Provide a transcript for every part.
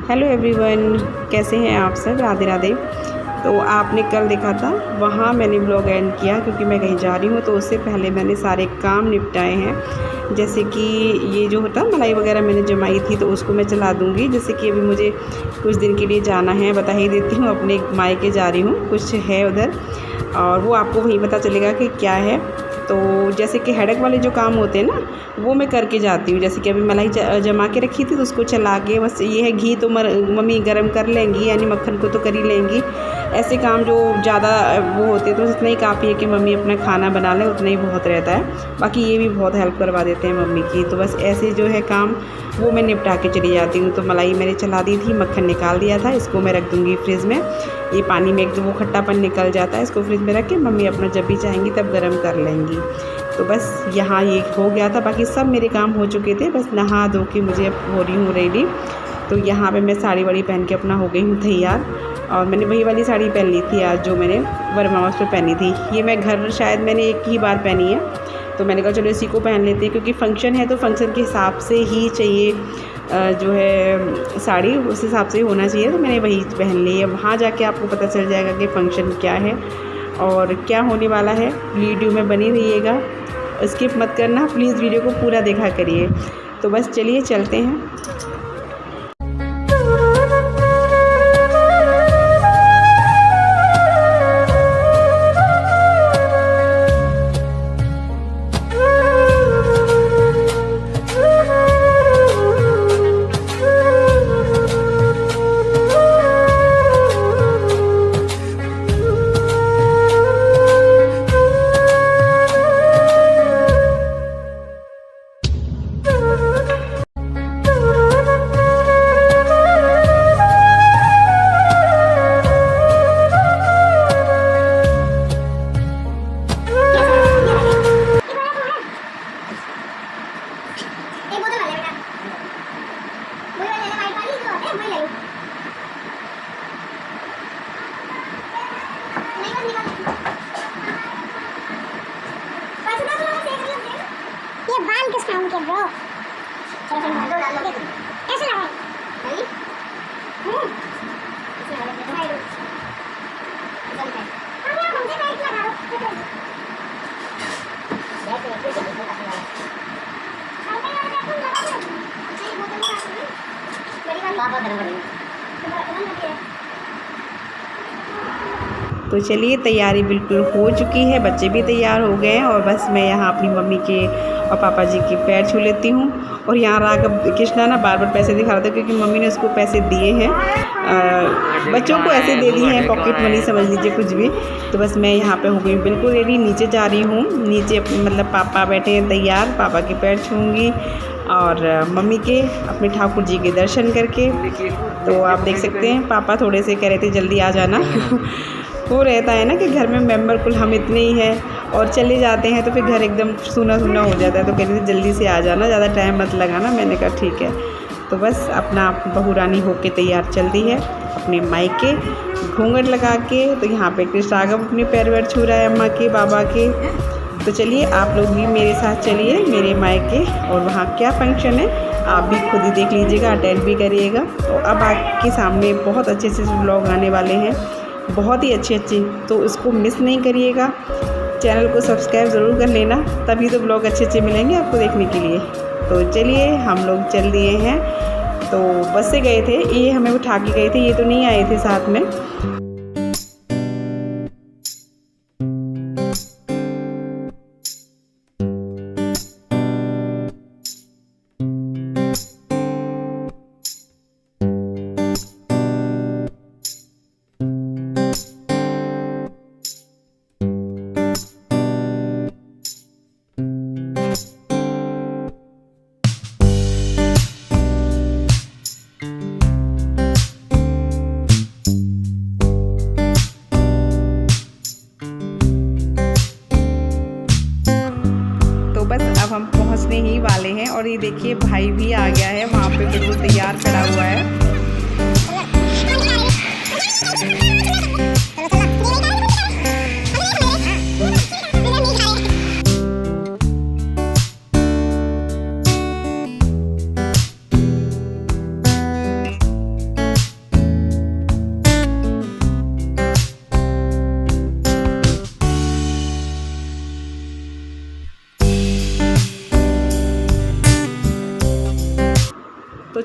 Hello everyone, कैसे हैं आप सब। राधे राधे। तो आपने कल देखा था, वहाँ मैंने ब्लॉग एंड किया क्योंकि मैं कहीं जा रही हूँ, तो उससे पहले मैंने सारे काम निपटाए हैं। जैसे कि ये जो होता मलाई वगैरह मैंने जमाई थी, तो उसको मैं चला दूँगी। जैसे कि अभी मुझे कुछ दिन के लिए जाना है, बता ही देती हूँ, अपने मायके जा रही हूँ, कुछ है उधर, और वो आपको वहीं पता चलेगा कि क्या है। तो जैसे कि हेडेक वाले जो काम होते हैं ना, वो मैं करके जाती हूँ। जैसे कि अभी मलाई जमा के रखी थी, तो उसको चला के बस ये है, घी तो मम्मी गरम कर लेंगी, यानी मक्खन को तो कर ही लेंगी। ऐसे काम जो ज़्यादा वो होते हैं, तो इतना ही काफ़ी है कि मम्मी अपना खाना बना ले, उतना ही बहुत रहता है। बाकी ये भी बहुत हेल्प करवा देते हैं मम्मी की। तो बस ऐसे जो है काम, वो मैं निपटा के चली जाती हूँ। तो मलाई मैंने चला दी थी, मक्खन निकाल दिया था, इसको मैं रख दूँगी फ्रिज में। ये पानी में एक जो वो खट्टापन निकल जाता है, इसको फ्रिज में रख के मम्मी अपना जब भी चाहेंगी तब गर्म कर लेंगी। तो बस यहाँ ये हो गया था, बाकी सब मेरे काम हो चुके थे। बस नहा धो के मुझे अब हो रही हूँ रेडी। तो यहाँ पे मैं साड़ी वाड़ी पहन के अपना हो गई हूँ तैयार। और मैंने वही वाली साड़ी पहन ली थी आज, जो मैंने वरमास पे पहनी थी। ये मैं घर शायद मैंने एक ही बार पहनी है, तो मैंने कहा चलो इसी को पहन लेते हैं, क्योंकि फ़ंक्शन है तो फ़ंक्शन के हिसाब से ही चाहिए जो है साड़ी, उस हिसाब से ही होना चाहिए। तो मैंने वही पहन ली है। वहाँ जाके आपको पता चल जाएगा कि फ़ंक्शन क्या है और क्या होने वाला है। वीडियो में बनी रहिएगा, स्किप मत करना प्लीज़, वीडियो को पूरा देखा करिए। तो बस चलिए चलते हैं। ये बाल किस काम के ब्रो? चलो फिर डाल दो कैसे लगा? सही इसे लगा दे भाई। चल भाई हम यहां घूमते बैठ लगा दो। बैठ बैठ के देखो काफी लगा सामने वाले बैठ लगा दो। अच्छा ये बोतल का मेरी वाली पापा गरम पड़ेगी तो गरम लगी है। तो चलिए, तैयारी बिल्कुल हो चुकी है, बच्चे भी तैयार हो गए हैं, और बस मैं यहाँ अपनी मम्मी के और पापा जी के पैर छू लेती हूँ। और यहाँ राघव कृष्णा ना बार बार पैसे दिखा रहा था, क्योंकि मम्मी ने उसको पैसे दिए हैं। बच्चों को ऐसे दे दिए हैं, पॉकेट मनी समझ लीजिए, कुछ भी। तो बस मैं यहाँ पे हो गई बिल्कुल रेडी, नीचे जा रही हूँ। नीचे मतलब पापा बैठे हैं तैयार, पापा के पैर छूँगी और मम्मी के अपने ठाकुर जी के दर्शन करके। तो आप देख सकते हैं, पापा थोड़े से कह रहे थे जल्दी आ जाना। वो रहता है ना कि घर में मेंबर कुल हम इतने ही हैं, और चले जाते हैं तो फिर घर एकदम सूना सूना हो जाता है। तो कहते थे जल्दी से आ जाना, ज़्यादा टाइम मत लगाना। मैंने कहा ठीक है। तो बस अपना बहू रानी होके तैयार चल दी है अपने मायके, घूंघट लगा के। तो यहाँ पे कृष्ण राघव अपने पैर वैर छू रहा है अम्मा के, बाबा के। तो चलिए आप लोग भी मेरे साथ चलिए मेरे मायके, और वहाँ क्या फ़ंक्शन है आप भी खुद ही देख लीजिएगा, अटेंड भी करिएगा। तो अब आपके सामने बहुत अच्छे से व्लॉग आने वाले हैं, बहुत ही अच्छे, तो उसको मिस नहीं करिएगा। चैनल को सब्सक्राइब ज़रूर कर लेना, तभी तो ब्लॉग अच्छे मिलेंगे आपको देखने के लिए। तो चलिए हम लोग चल दिए हैं। तो बस से गए थे, ये हमें उठा के गए थे, ये तो नहीं आए थे साथ में। अब हम पहुंचने ही वाले हैं, और ये देखिए भाई भी आ गया है, वहाँ पे बिल्कुल तैयार खड़ा हुआ है।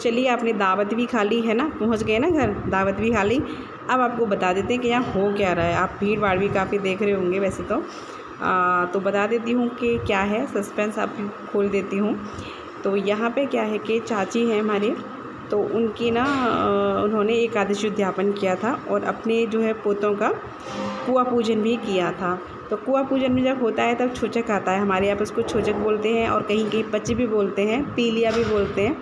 चलिए, आपने दावत भी खा ली है ना, पहुंच गए ना घर, दावत भी खा ली। अब आपको बता देते हैं कि यहाँ हो क्या रहा है। आप भीड़ भाड़ भी काफ़ी देख रहे होंगे वैसे तो बता देती हूँ कि क्या है, सस्पेंस आप खोल देती हूँ। तो यहाँ पे क्या है कि चाची हैं हमारे, तो उनकी ना उन्होंने एकादशी उद्यापन किया था और अपने जो है पोतों का कुआ पूजन भी किया था। तो कुआ पूजन में जब होता है तब छोचक आता है, हमारे यहाँ पर उसको छोचक बोलते हैं और कहीं कहीं पच भी बोलते हैं, पीलिया भी बोलते हैं।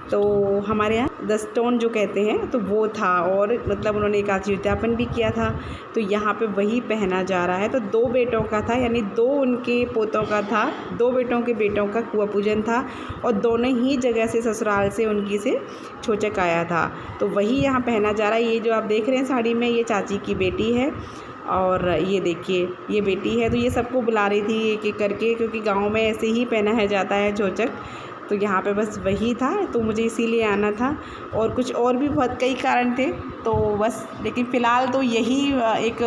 तो हमारे यहाँ 10 टोन जो कहते हैं तो वो था, और मतलब उन्होंने एकादशी उद्यापन भी किया था। तो यहाँ पे वही पहना जा रहा है। तो 2 बेटों का था, यानी 2 उनके पोतों का था, 2 बेटों के बेटों का कुआ पूजन था और दोनों ही जगह से ससुराल से उनकी से छोचक आया था। तो वही यहाँ पहना जा रहा है। ये जो आप देख रहे हैं साड़ी में, ये चाची की बेटी है और ये देखिए ये बेटी है। तो ये सबको बुला रही थी एक एक करके, क्योंकि गाँव में ऐसे ही पहना जाता है छोचक। तो यहाँ पे बस वही था, तो मुझे इसीलिए आना था, और कुछ और भी बहुत कई कारण थे तो बस, लेकिन फ़िलहाल तो यही एक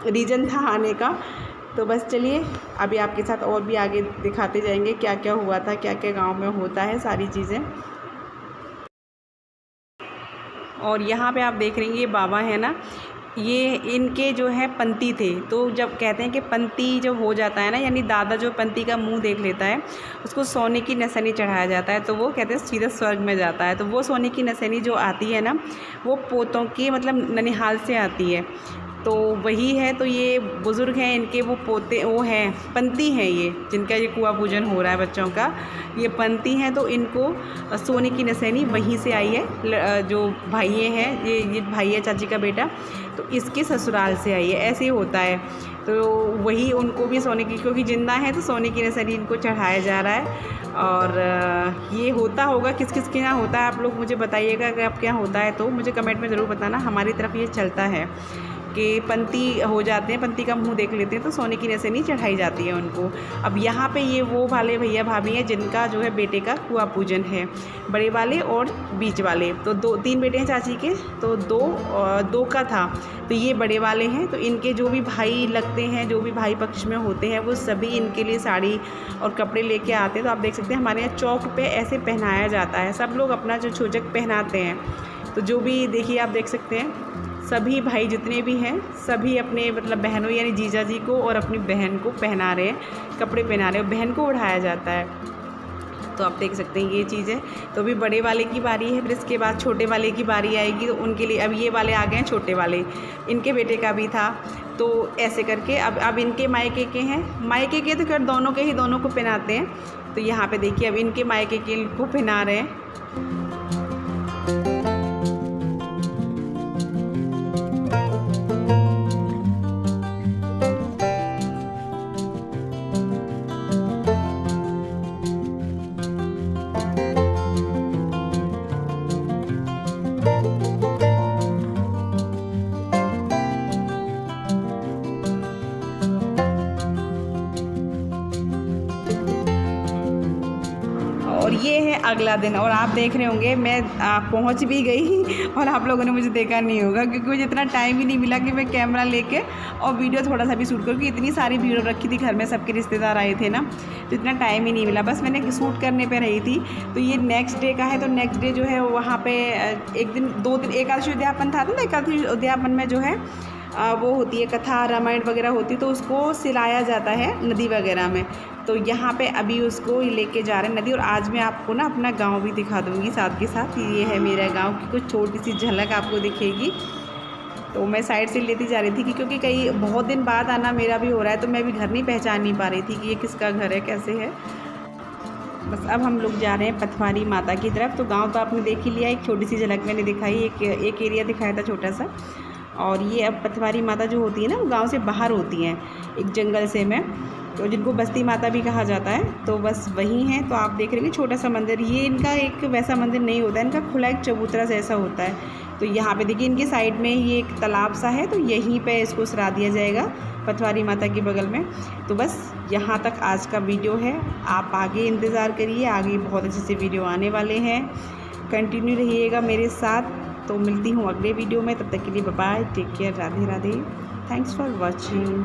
रीज़न था आने का। तो बस चलिए, अभी आपके साथ और भी आगे दिखाते जाएंगे क्या क्या हुआ था, क्या क्या गांव में होता है सारी चीज़ें। और यहाँ पे आप देख रहे हैं ये बाबा है ना, ये इनके जो है पंती थे। तो जब कहते हैं कि पंती जब हो जाता है ना, यानी दादा जो पंती का मुंह देख लेता है, उसको सोने की नसैनी चढ़ाया जाता है, तो वो कहते हैं सीधा स्वर्ग में जाता है। तो वो सोने की नसैनी जो आती है ना, वो पोतों की मतलब ननिहाल से आती है, तो वही है। तो ये बुज़ुर्ग हैं, इनके वो पोते वो हैं, पंती हैं ये, जिनका ये कुआ पूजन हो रहा है बच्चों का, ये पंती हैं। तो इनको सोने की नसैनी वहीं से आई है। जो भाइये हैं, ये भाई है चाची का बेटा, तो इसके ससुराल से आई है। ऐसे ही होता है। तो वही उनको भी सोने की, क्योंकि जिंदा है तो सोने की नसैनी इनको चढ़ाया जा रहा है। और ये होता होगा, किस किस के यहाँ होता है, आप लोग मुझे बताइएगा। अगर आपके यहाँ होता है तो मुझे कमेंट में ज़रूर बताना। हमारी तरफ ये चलता है कि पंती हो जाते हैं, पंती का मुंह देख लेते हैं तो सोने की नसैनी चढ़ाई जाती है उनको। अब यहाँ पे ये वो वाले भैया भाभी हैं जिनका जो है बेटे का कुआ पूजन है, बड़े वाले और बीच वाले। तो 3 बेटे हैं चाची के, तो 2 का था, तो ये बड़े वाले हैं। तो इनके जो भी भाई लगते हैं, जो भी भाई पक्ष में होते हैं, वो सभी इनके लिए साड़ी और कपड़े लेके आते हैं। तो आप देख सकते हैं हमारे यहाँ चौक पे ऐसे पहनाया जाता है, सब लोग अपना जो छोचक पहनाते हैं। तो जो भी देखिए, आप देख सकते हैं सभी भाई जितने भी हैं, सभी अपने मतलब बहनों यानी जीजा जी को और अपनी बहन को पहना रहे हैं, कपड़े पहना रहे हैं, बहन को उठाया जाता है। तो आप देख सकते हैं ये चीज़ है। तो अभी बड़े वाले की बारी है, फिर इसके बाद छोटे वाले की बारी आएगी। तो उनके लिए अब ये वाले आ गए हैं, छोटे वाले, इनके बेटे का भी था। तो ऐसे करके अब इनके मायके के हैं, मायके के तो खैर दोनों के ही, दोनों को पहनाते हैं। तो यहाँ पे देखिए अब इनके मायके के इनको पहना रहे हैं। और ये है अगला दिन, और आप देख रहे होंगे मैं पहुंच भी गई और आप लोगों ने मुझे देखा नहीं होगा, क्योंकि मुझे इतना टाइम ही नहीं मिला कि मैं कैमरा लेके और वीडियो थोड़ा सा भी शूट करूँ, क्योंकि इतनी सारी भीड़ रखी थी घर में, सबके रिश्तेदार आए थे ना, तो इतना टाइम ही नहीं मिला। बस मैंने शूट करने पर रही थी। तो ये नेक्स्ट डे का है। तो नेक्स्ट डे जो है वहाँ पर एक दिन 2 दिन एकादशी उद्यापन था ना, एकादशी उद्यापन में जो है वो होती है कथा रामायण वगैरह होती है, तो उसको सिलाया जाता है नदी वगैरह में। तो यहाँ पे अभी उसको लेके जा रहे हैं नदी। और आज मैं आपको ना अपना गांव भी दिखा दूँगी साथ के साथ। ये है मेरा गांव की कुछ छोटी सी झलक आपको दिखेगी। तो मैं साइड से लेती जा रही थी कि क्योंकि कई बहुत दिन बाद आना मेरा भी हो रहा है, तो मैं भी घर नहीं पहचान नहीं पा रही थी कि ये किसका घर है, कैसे है। बस अब हम लोग जा रहे हैं पथवारी माता की तरफ। तो गाँव तो आपने देख ही लिया, एक छोटी सी झलक मैंने दिखाई, एक एरिया दिखाया था छोटा सा। और ये अब पथवारी माता जो होती है ना, वो गांव से बाहर होती हैं, एक जंगल से में, तो जिनको बस्ती माता भी कहा जाता है, तो बस वही हैं। तो आप देख रहे हैं छोटा सा मंदिर, ये इनका एक वैसा मंदिर नहीं होता है, इनका खुला एक चबूतरा जैसा होता है। तो यहाँ पे देखिए इनकी साइड में ये एक तालाब सा है, तो यहीं पे इसको सरा दिया जाएगा पथवारी माता के बगल में। तो बस यहाँ तक आज का वीडियो है। आप आगे इंतज़ार करिए, आगे बहुत अच्छे से वीडियो आने वाले हैं। कंटिन्यू रहिएगा मेरे साथ। तो मिलती हूँ अगले वीडियो में, तब तक के लिए bye bye, take care, Radhe Radhe, thanks for watching.